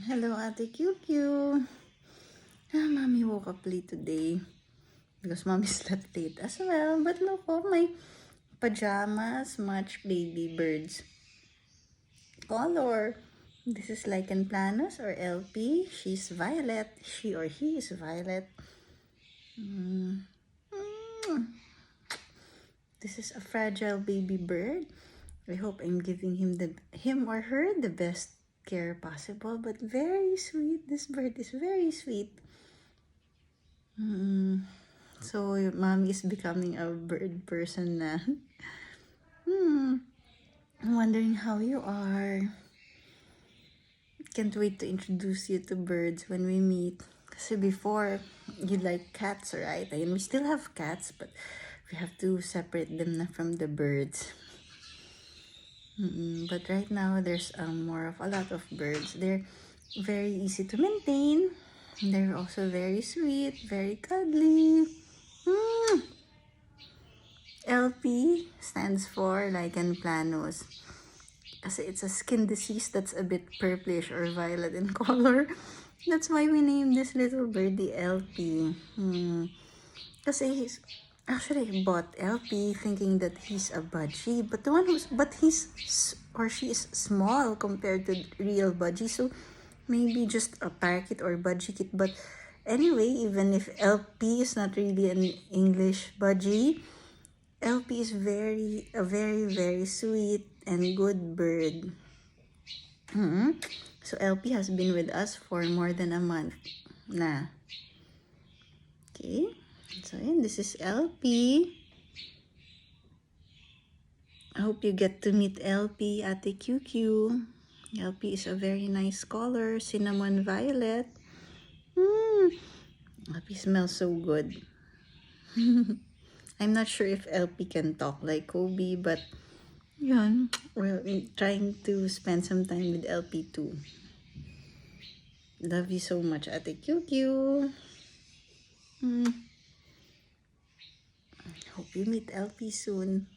Hello, Ate QQ. Mommy woke up late today because Mommy slept late as well. But look, oh, my pajamas match baby bird's color. This is Lichen Planus or LP. She's violet. She or he is violet. This is a fragile baby bird. I hope I'm giving him or her the best care possible, but very sweet. This bird is very sweet. So mommy is becoming a bird person na. I'm wondering how you are. Can't wait to introduce you to birds when we meet. Kasi before, you like cats, right? And we still have cats, but we have to separate them na from the birds. But right now, there's a lot of birds. They're very easy to maintain. They're also very sweet, very cuddly. LP stands for Lichen Planus. Kasi it's a skin disease that's a bit purplish or violet in color. That's why we named this little birdie LP. Kasi I bought LP thinking that he's a budgie, but she is small compared to real budgie. So maybe just a parakeet or budgiekeet. But anyway, even if LP is not really an English budgie, LP is a very sweet and good bird. So LP has been with us for more than a month na. Okay, so this is LP. I hope you get to meet LP at the QQ. LP is a very nice color, cinnamon violet. LP smells so good. I'm not sure if LP can talk like Kobe, but yun, we're trying to spend some time with LP too. Love you so much, Ate QQ. Hope you meet LP soon.